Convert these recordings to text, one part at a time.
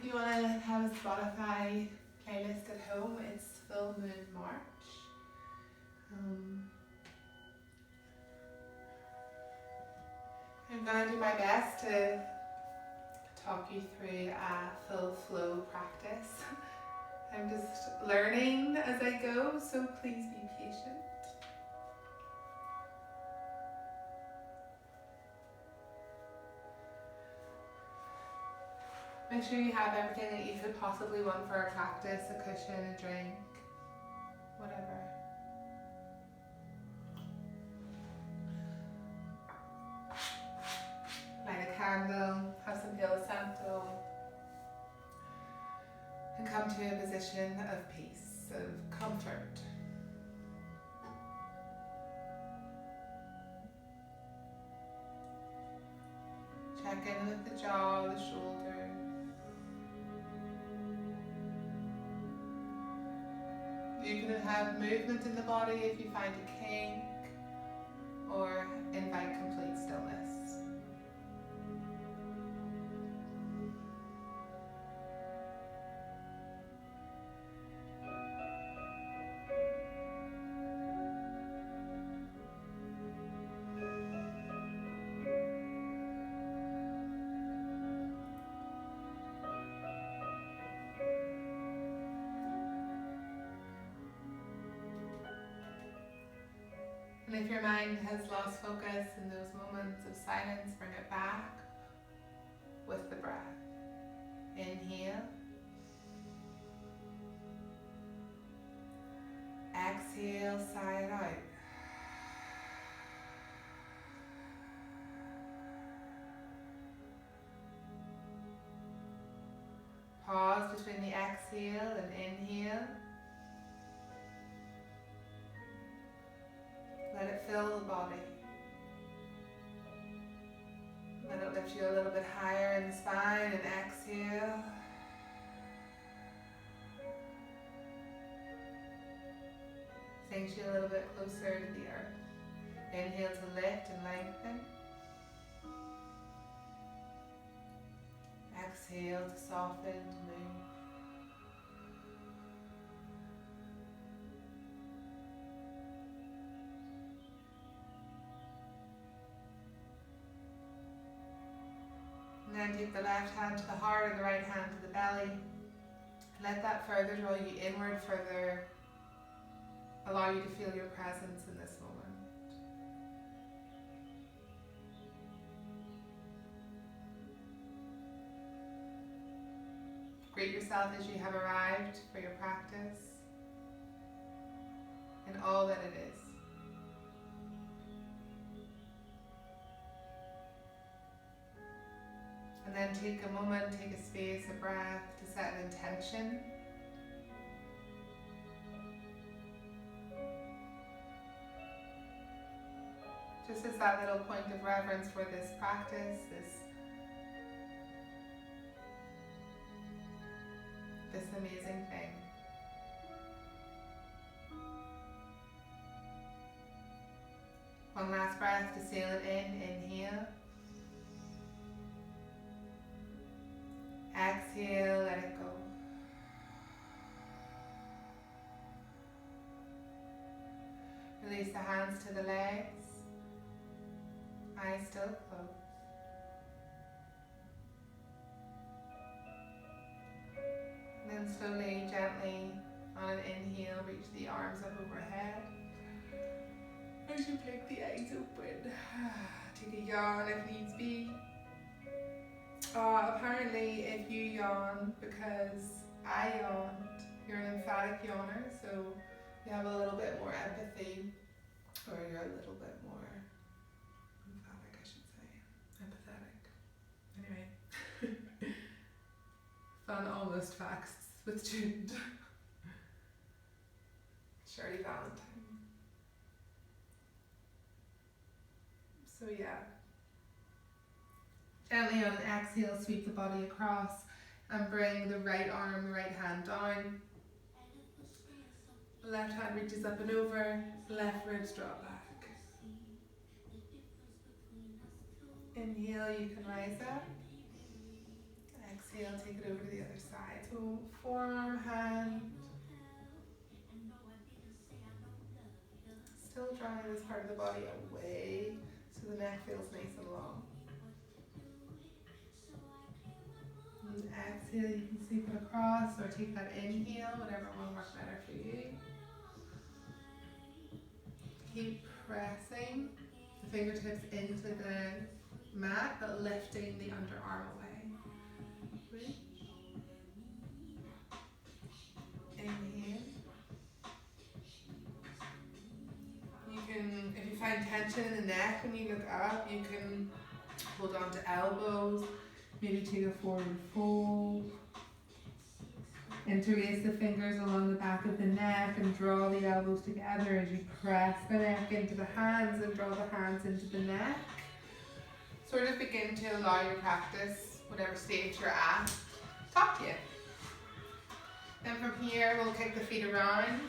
you want to have a Spotify playlist at home, it's Full Moon March. I'm going to do my best to talk you through a full flow practice. I'm just learning as I go, so please be patient. Make sure you have everything that you could possibly want for a practice, a cushion, a drink, whatever. Light a candle, have some Palo Santo, and come to a position of peace, of comfort. Check in with the jaw, the shoulder. You can have movement in the body if you find a kink, or invite complete stillness. And if your mind has lost focus in those moments of silence, bring it back with the breath. Inhale. Exhale, sigh it out. Pause between the exhale and inhale. Let it fill the body. Let it lift you a little bit higher in the spine and exhale. Sinks you a little bit closer to the earth. Inhale to lift and lengthen. Exhale to soften, to move. And then take the left hand to the heart and the right hand to the belly. Let that further draw you inward, further allow you to feel your presence in this moment. Greet yourself as you have arrived for your practice and all that it is. And then take a moment, take a space, a breath to set an intention. Just as that little point of reverence for this practice, this amazing thing. One last breath to seal it in. Inhale. Exhale, let it go. Release the hands to the legs. Eyes still closed. And then slowly, gently, on an inhale, reach the arms up overhead. As you blink the eyes open, take a yawn if needs be. Apparently, if you yawn because I yawned, you're an emphatic yawner, so you have a little bit more empathy, or you're a little bit more emphatic, I should say. Empathetic. Anyway. Fun almost facts with Jude. Shirley Valentine. So yeah. Gently on an exhale, sweep the body across and bring the right arm, the right hand down. The left hand reaches up and over, left ribs drop back. Inhale, you can rise up. exhale, take it over to the other side. So forearm, hand, still drawing this part of the body away so the neck feels nice and long. And exhale, you can sweep it across or take that inhale, whatever will work better for you. Keep pressing the fingertips into the mat, but lifting the underarm away. Breathe. Inhale. You can, if you find tension in the neck when you look up, you can hold on to elbows, maybe take a forward fold. Interlace the fingers along the back of the neck and draw the elbows together as you press the neck into the hands and draw the hands into the neck. Sort of begin to allow your practice, whatever stage you're at, talk to you. Then from here, we'll kick the feet around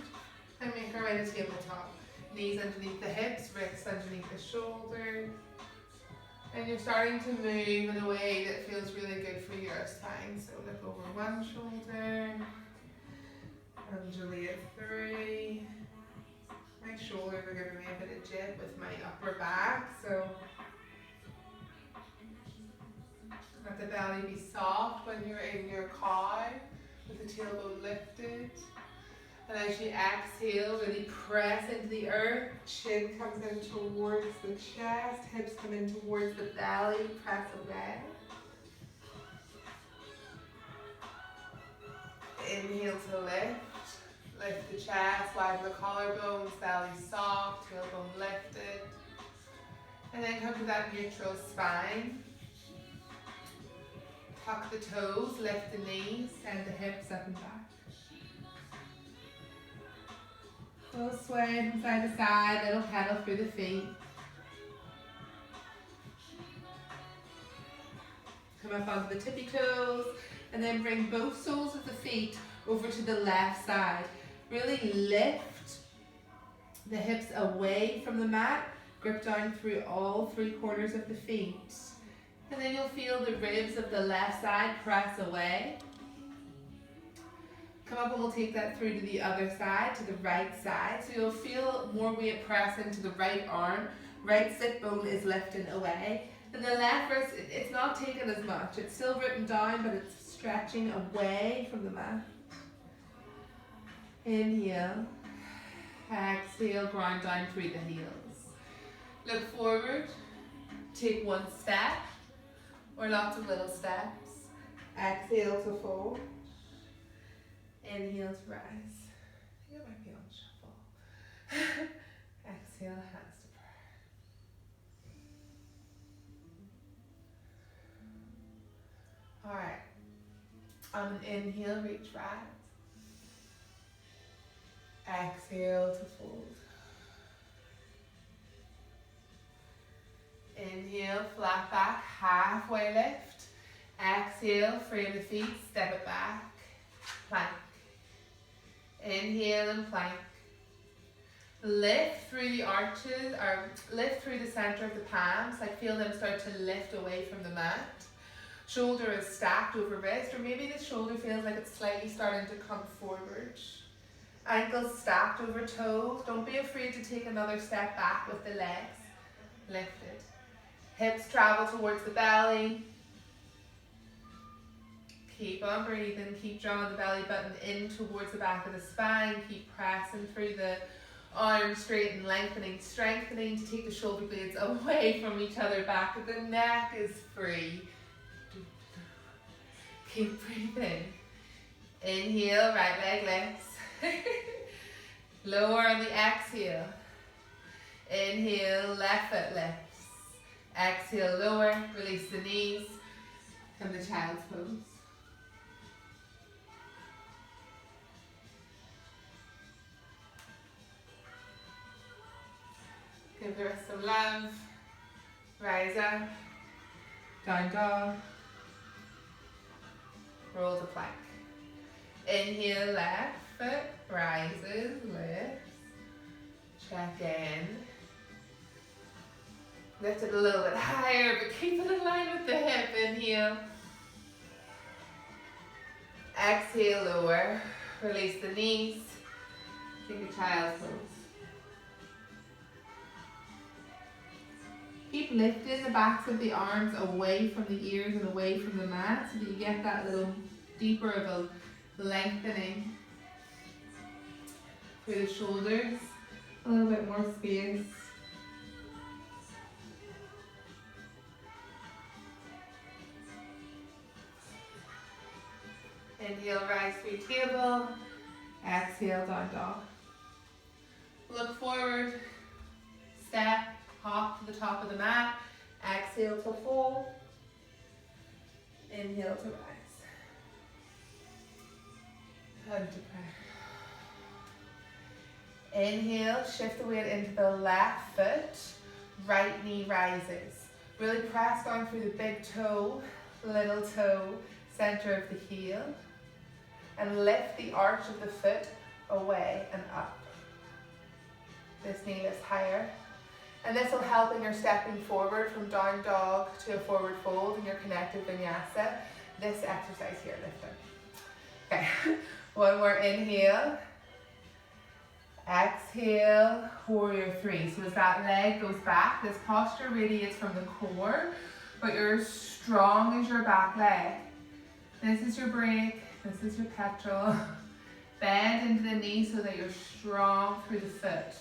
and make our way to tabletop. Knees underneath the hips, wrists underneath the shoulders. And you're starting to move in a way that feels really good for your spine. So look over one shoulder, undulate through. My shoulders are giving me a bit of jib with my upper back, so let the belly be soft when you're in your cow, with the tailbone lifted. And as you exhale, really press into the earth. Chin comes in towards the chest, hips come in towards the belly, press away. Inhale to lift. Lift the chest, widen the collarbones, belly soft, tailbone lifted. And then come to that neutral spine. Tuck the toes, lift the knees, send the hips up and back. Little sway from side to side, little pedal through the feet. Come up onto the tippy toes, and then bring both soles of the feet over to the left side. Really lift the hips away from the mat, grip down through all three corners of the feet. And then you'll feel the ribs of the left side press away. Come up and we'll take that through to the other side, to the right side. So you'll feel more weight press into the right arm. Right sit bone is lifting away. And the left wrist, it's not taking as much. It's still written down, but it's stretching away from the mat. Inhale. Exhale, ground down through the heels. Look forward. Take one step, or lots of little steps. Exhale to fold. Inhale to rise. I think it might be on shuffle. Exhale, hands to prayer. Alright. On an inhale, reach right. Exhale to fold. Inhale, flat back, halfway lift. Exhale, frame the feet, step it back. Plank. Inhale and plank. Lift through the arches, or lift through the center of the palms. I feel them start to lift away from the mat. Shoulder is stacked over wrist, or maybe the shoulder feels like it's slightly starting to come forward. Ankles stacked over toes. Don't be afraid to take another step back with the legs lifted. Hips travel towards the belly. Keep on breathing, keep drawing the belly button in towards the back of the spine, keep pressing through the arms, straight and lengthening, strengthening to take the shoulder blades away from each other, back of the neck is free. Keep breathing. Inhale, right leg lifts. Lower on the exhale. Inhale, left foot lifts. Exhale, lower, release the knees. Come to child's pose. Give the rest some love. Rise up. Down dog. Roll to plank. Inhale, left foot rises, lifts. Check in. Lift it a little bit higher, but keep it in line with the hip. Inhale. Exhale, lower. Release the knees. Take a child's pose. Keep lifting the backs of the arms away from the ears and away from the mat so that you get that little deeper of a lengthening through the shoulders. A little bit more space. Inhale, rise through table. Exhale, down dog. Look forward. Step, hop to the top of the mat. Exhale to fold. Inhale to rise. And to prayer. Inhale, shift the weight into the left foot. Right knee rises. Really press down through the big toe, little toe, center of the heel. And lift the arch of the foot away and up. This knee lifts higher. And this will help in your stepping forward from down dog to a forward fold in your connected vinyasa. This exercise here, lifting. Okay, one more inhale. Exhale, warrior three. So as that leg goes back, this posture radiates from the core, but you're as strong as your back leg. This is your brake. This is your petrol. Bend into the knee so that you're strong through the foot.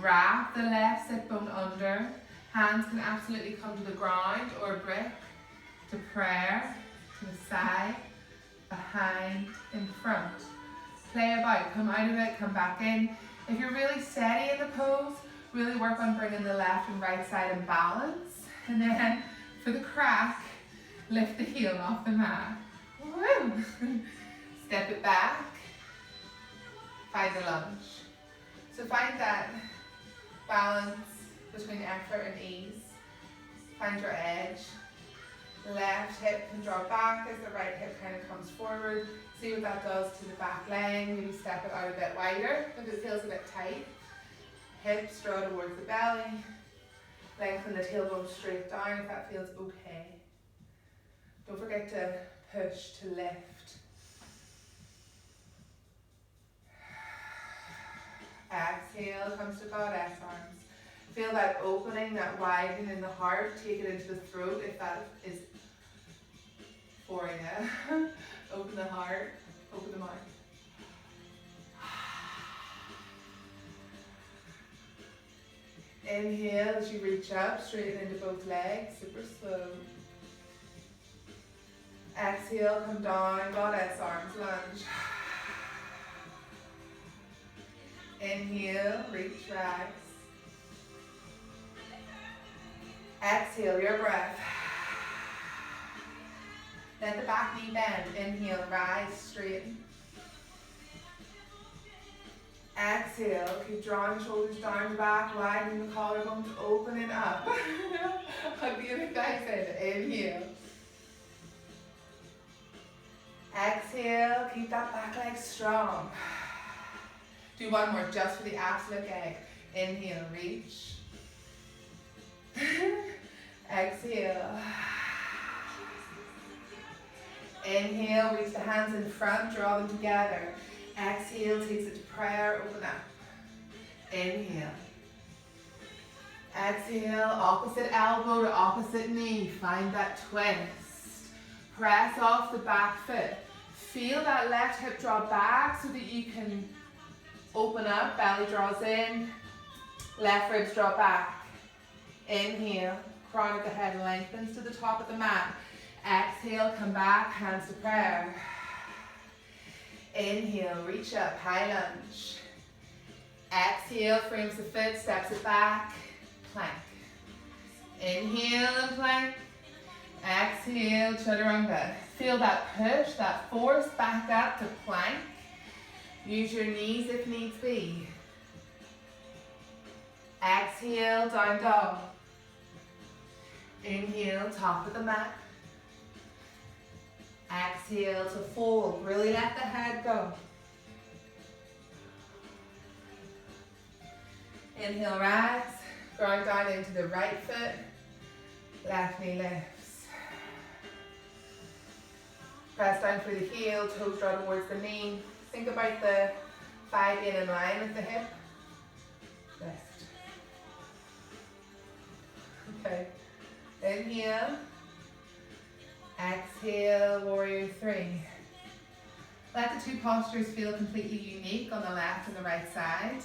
Wrap the left sit bone under. Hands can absolutely come to the ground or brick, to prayer, to the side, behind, in front. Play about, come out of it, come back in. If you're really steady in the pose, really work on bringing the left and right side in balance. And then for the crack, lift the heel off the mat. Woo. Step it back, find the lunge. So find that balance between effort and ease. Find your edge. Left hip can draw back as the right hip kind of comes forward. See what that does to the back leg. Maybe step it out a bit wider if it feels a bit tight. Hips draw towards the belly. Lengthen the tailbone straight down if that feels okay. Don't forget to push to lift. Exhale, comes to goddess arms. Feel that opening, that widening in the heart. Take it into the throat if that is for you. Open the heart, open the mind. Inhale as you reach up, straighten into both legs, super slow. Exhale, come down, goddess arms, lunge. Inhale, reach, rise. Exhale, your breath. Let the back knee bend. Inhale, rise, straighten. Exhale, keep drawing the shoulders down, back, widening the collarbones, opening up. Hug the other thighs in. Inhale. Exhale, keep that back leg strong. Do one more just for the absolute egg. Inhale, reach. Exhale. Inhale, reach the hands in front, draw them together. Exhale, takes it to prayer, open up. Inhale. Exhale, opposite elbow to opposite knee. Find that twist. Press off the back foot. Feel that left hip draw back so that you can open up, belly draws in, left ribs draw back. Inhale, crown of the head lengthens to the top of the mat. Exhale, come back, hands to prayer. Inhale, reach up, high lunge. Exhale, frames the foot, steps it back, plank. Inhale and plank. Exhale, chaturanga. Feel that push, that force back up to plank. Use your knees if needs be. Exhale, down dog. Inhale, top of the mat. Exhale to fold. Really let the head go. Inhale, rise. Ground down into the right foot. Left knee lifts. Press down through the heel, toes draw towards the knee. Think about the thigh being in line with the hip. Lift. Okay. Inhale. Exhale, warrior three. Let the two postures feel completely unique on the left and the right side.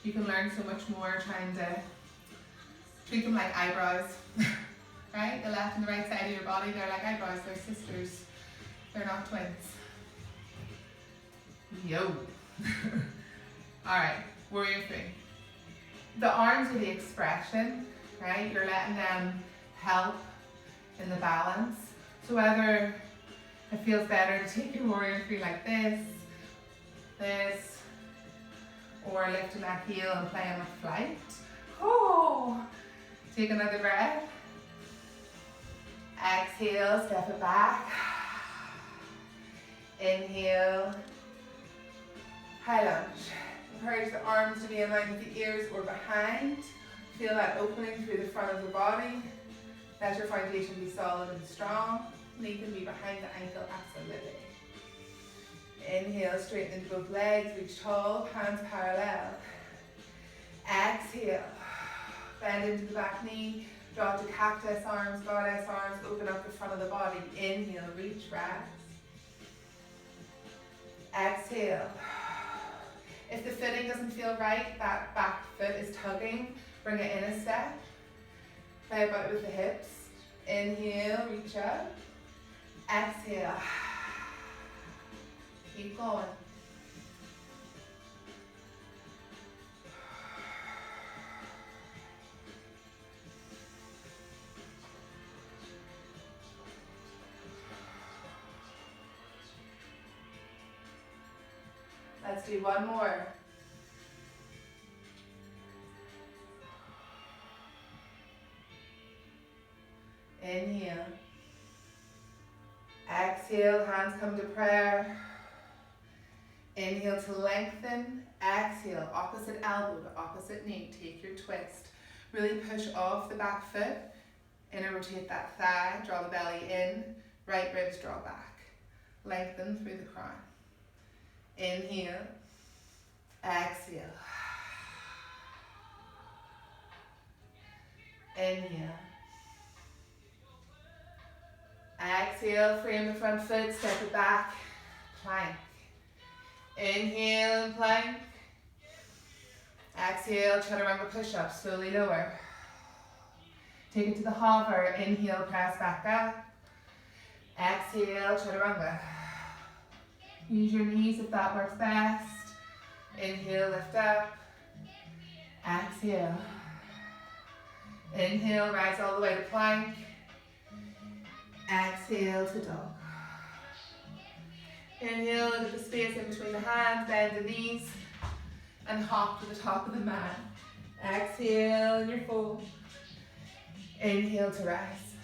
You can learn so much more trying to treat them like eyebrows, right? The left and the right side of your body, they're like eyebrows, they're sisters. They're not twins. Yo. Alright, warrior three. The arms are the expression, right? You're letting them help in the balance. So whether it feels better to take your warrior three like this, or lifting that heel and playing with flight. Oh, take another breath. Exhale, step it back. Inhale, high lunge. Encourage the arms to be in line with the ears or behind. Feel that opening through the front of the body. Let your foundation be solid and strong. Knee can be behind the ankle, absolutely. Inhale, straighten into both legs, reach tall, hands parallel. Exhale, bend into the back knee, drop to cactus arms, goddess arms, open up the front of the body. Inhale, reach, rest. Exhale. If the footing doesn't feel right, that back foot is tugging, bring it in a step. Play about with the hips. Inhale, reach up. Exhale. Keep going. Let's do one more. Inhale. Exhale, hands come to prayer. Inhale to lengthen. Exhale, opposite elbow to opposite knee. Take your twist. Really push off the back foot. Inner rotate that thigh. Draw the belly in. Right ribs draw back. Lengthen through the crown. Inhale. Exhale. Inhale. Exhale, frame the front foot, step it back, plank. Inhale and plank. Exhale, chaturanga push-up, slowly lower. Take it to the hover, inhale, press back up. Exhale, chaturanga. Use your knees if that works best. Inhale, lift up. Exhale. Inhale, rise all the way to plank. Exhale to dog. Inhale, look at the space in between the hands, bend the knees, and hop to the top of the mat. Exhale in your fold. Inhale to rise.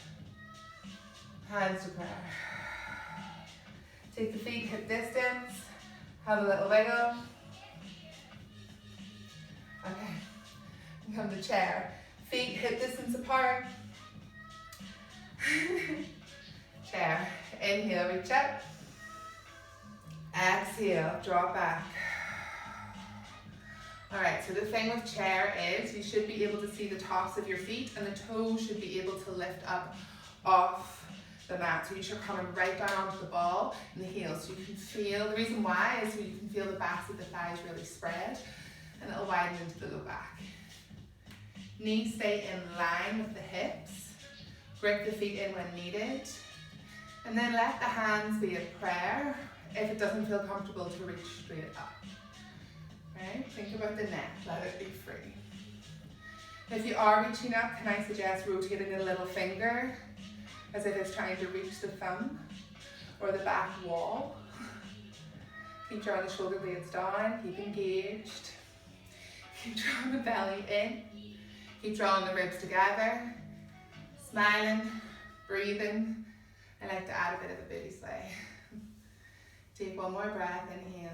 Hands to prayer. Take the feet hip distance. Have a little wiggle. Okay. Come to chair. Feet hip distance apart. Chair. Inhale, reach up. Exhale, drop back. Alright, so the thing with chair is you should be able to see the tops of your feet and the toes should be able to lift up off the mat. So you should come right down onto the ball and the heels. So you can feel, the reason why is so you can feel the backs of the thighs really spread and it'll widen into the low back. Knees stay in line with the hips. Grip the feet in when needed. And then let the hands be a prayer if it doesn't feel comfortable to reach straight up. Right? Think about the neck, let it be free. If you are reaching up, can I suggest rotating the little finger as if it's trying to reach the thumb or the back wall. Keep drawing the shoulder blades down, keep engaged. Keep drawing the belly in. Keep drawing the ribs together. Smiling, breathing. I like to add a bit of a booty sway. Take one more breath, inhale.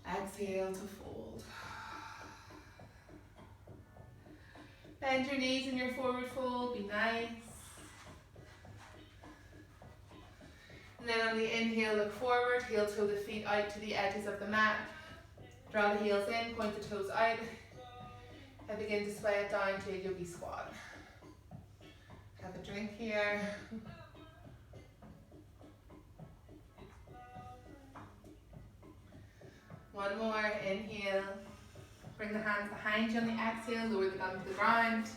Exhale to fold. Bend your knees in your forward fold, be nice. And then on the inhale, look forward, heel toe the feet out to the edges of the mat. Draw the heels in, point the toes out. And begin to sway it down to a yogi squat. Have a drink here. One more, inhale. Bring the hands behind you on the exhale, lower the bum to the ground.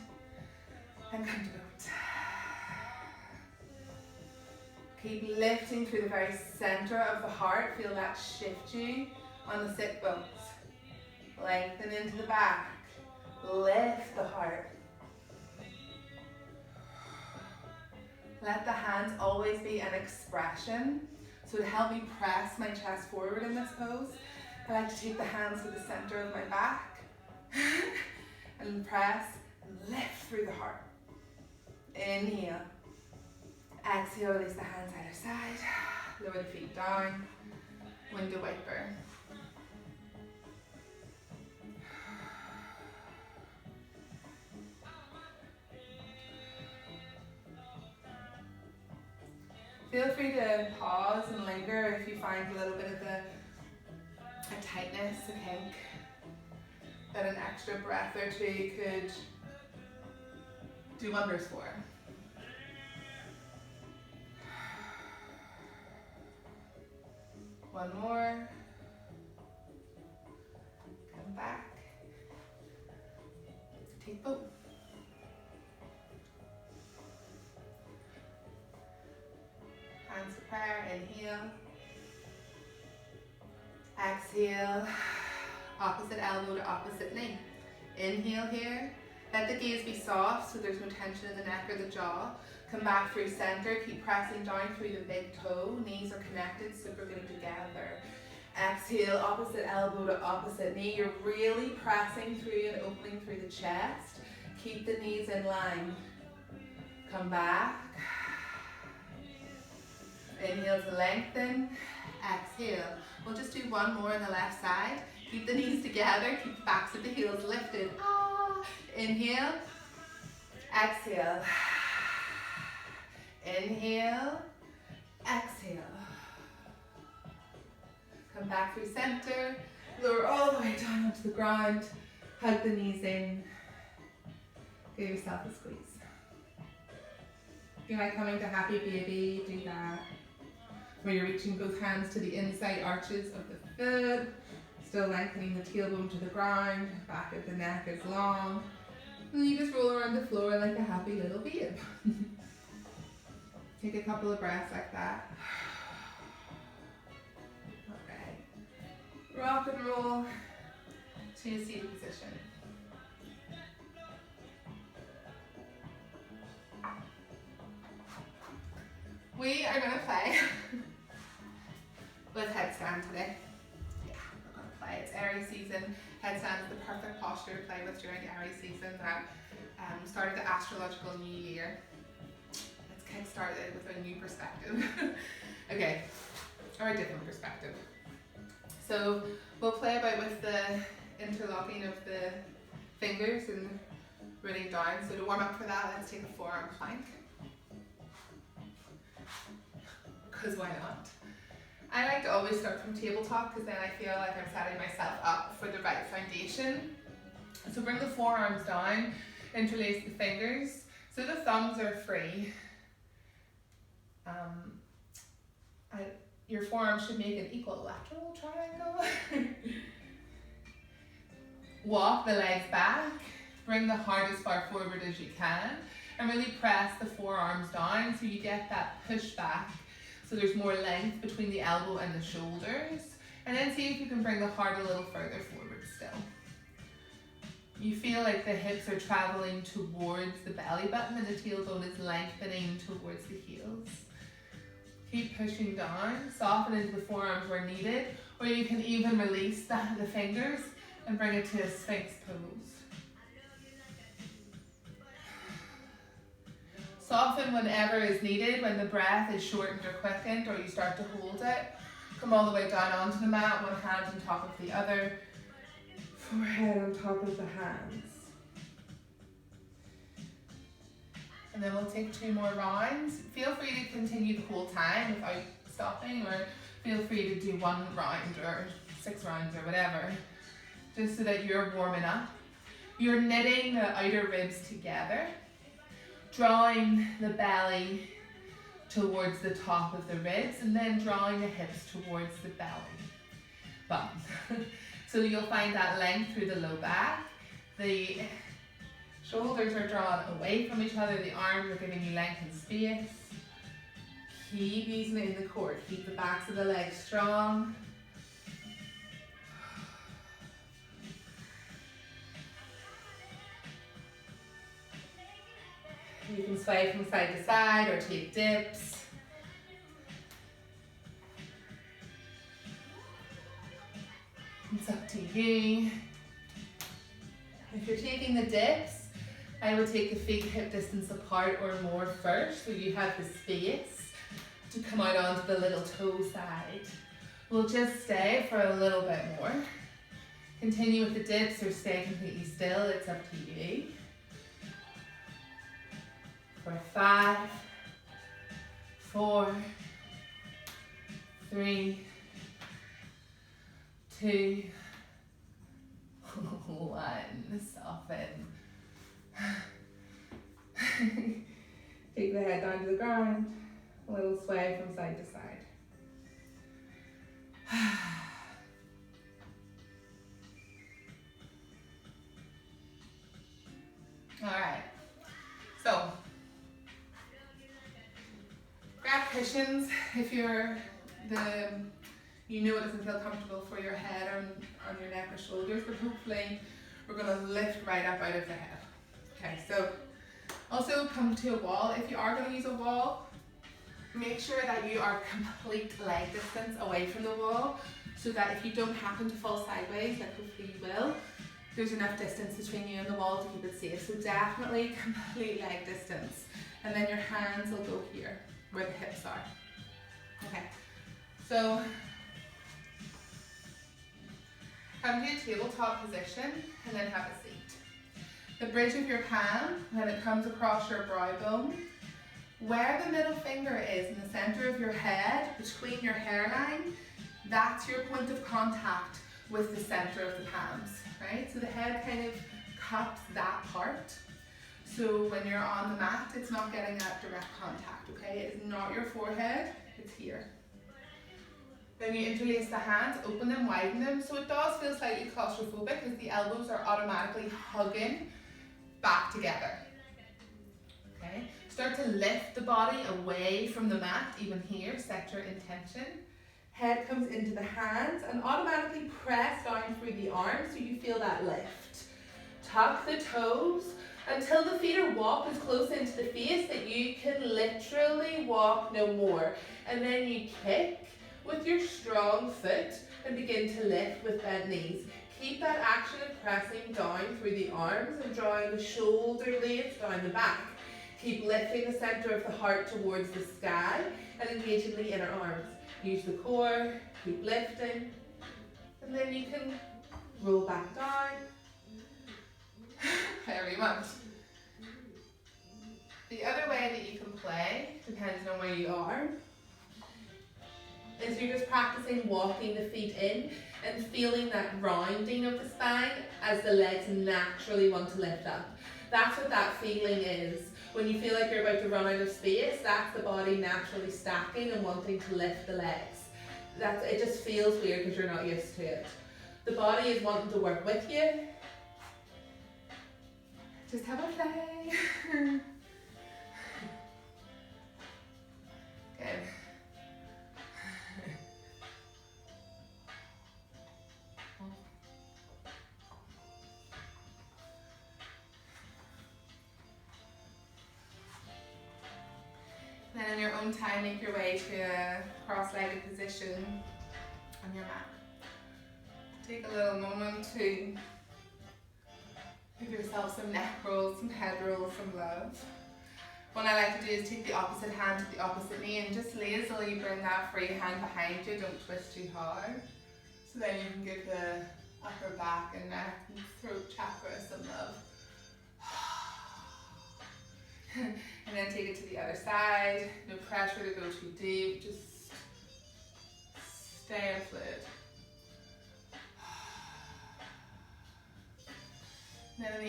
And come to boat. Keep lifting through the very center of the heart. Feel that shift you on the sit bones. Lengthen into the back. Lift the heart. Let the hands always be an expression. So to help me press my chest forward in this pose, I like to take the hands to the center of my back and press and lift through the heart. Inhale. Exhale, release the hands either side. Lower the feet down. Window wiper. Feel free to pause and linger if you find a little bit of a tightness, a kink, that an extra breath or two could do wonders for. One more. Come back. Take boat. Hands to prayer, inhale. Exhale, opposite elbow to opposite knee. Inhale here. Let the gaze be soft so there's no tension in the neck or the jaw. Come back through center, keep pressing down through the big toe. Knees are connected, super good together. Exhale, opposite elbow to opposite knee. You're really pressing through and opening through the chest. Keep the knees in line. Come back. Inhale to lengthen. Exhale. We'll just do one more on the left side. Keep the knees together, keep the backs of the heels lifted. Ah. Inhale. Exhale. Inhale. Exhale. Come back through center. Lower all the way down onto the ground. Hug the knees in. Give yourself a squeeze. If you like coming to happy baby, do that. Where you're reaching both hands to the inside arches of the foot, still lengthening the tailbone to the ground, back of the neck is long. And then you just roll around the floor like a happy little babe. Take a couple of breaths like that. Okay. Rock and roll to a seated position. We are going to play with headstand today. Yeah, we're going to play. It's Aries season. Headstand is the perfect posture to play with during Aries season. That started the astrological new year. Let's kickstart it with a new perspective. Okay, or a different perspective. So we'll play about with the interlocking of the fingers and rooting down. So to warm up for that, let's take a forearm plank. Because why not? I like to always start from tabletop because then I feel like I'm setting myself up for the right foundation. So bring the forearms down, interlace the fingers. So the thumbs are free. Your forearms should make an equilateral triangle. Walk the legs back. Bring the heart as far forward as you can. And really press the forearms down so you get that push back. So there's more length between the elbow and the shoulders. And then see if you can bring the heart a little further forward still. You feel like the hips are traveling towards the belly button and the tailbone is lengthening towards the heels. Keep pushing down, soften into the forearms where needed, or you can even release the fingers and bring it to a Sphinx pose. Soften whenever is needed, when the breath is shortened or quickened, or you start to hold it. Come all the way down onto the mat, one hand on top of the other, forehead on top of the hands. And then we'll take 2 more rounds. Feel free to continue the whole time without stopping, or feel free to do 1 round or 6 rounds or whatever, just so that you're warming up. You're knitting the outer ribs together, drawing the belly towards the top of the ribs, and then drawing the hips towards the belly button. So you'll find that length through the low back. The shoulders are drawn away from each other, the arms are giving you length and space. Keep using it in the core, keep the backs of the legs strong. You can sway from side to side or take dips. It's up to you. If you're taking the dips, I would take the feet hip distance apart or more first, so you have the space to come out onto the little toe side. We'll just stay for a little bit more. Continue with the dips or stay completely still, it's up to you. For 5, 4, 3, 2, 1. Soften. Take the head down to the ground. A little sway from side to side. All right. So, grab cushions if you know it doesn't feel comfortable for your head or on your neck or shoulders, but hopefully we're going to lift right up out of the head. Okay, so also come to a wall. If you are going to use a wall, make sure that you are complete leg distance away from the wall, so that if you don't happen to fall sideways, like hopefully you will, there's enough distance between you and the wall to keep it safe. So definitely complete leg distance. And then your hands will go here, where the hips are. Okay, so come to a tabletop position and then have a seat. The bridge of your palm, when it comes across your brow bone, where the middle finger is in the center of your head, between your hairline, that's your point of contact with the center of the palms, right? So the head kind of cups that part. So when you're on the mat, it's not getting that direct contact, okay? It is not your forehead, it's here. Then you interlace the hands, open them, widen them. So it does feel slightly claustrophobic because the elbows are automatically hugging back together. Okay? Start to lift the body away from the mat, even here, set your intention. Head comes into the hands and automatically press down through the arms so you feel that lift. Tuck the toes until the feet are walked as close into the face that you can literally walk no more. And then you kick with your strong foot and begin to lift with bent knees. Keep that action of pressing down through the arms and drawing the shoulder blades down the back. Keep lifting the center of the heart towards the sky and engaging the inner arms. Use the core, keep lifting, and then you can roll back down. Very much. The other way that you can play, depending on where you are, is you're just practicing walking the feet in and feeling that rounding of the spine as the legs naturally want to lift up. That's what that feeling is. When you feel like you're about to run out of space, that's the body naturally stacking and wanting to lift the legs. It just feels weird because you're not used to it. The body is wanting to work with you. Just have a play. Good. Then in your own time, make your way to a cross-legged position on your mat. Take a little moment to give yourself some neck rolls, some head rolls, some love. What I like to do is take the opposite hand to the opposite knee and just lazily bring that free hand behind you. Don't twist too hard. So then you can give the upper back and neck and throat chakra some love. And then take it to the other side. No pressure to go too deep. Just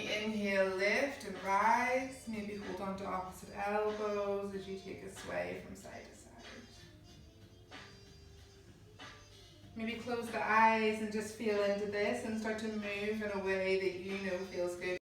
inhale, lift and rise. Maybe hold on to opposite elbows as you take a sway from side to side. Maybe close the eyes and just feel into this and start to move in a way that you know feels good.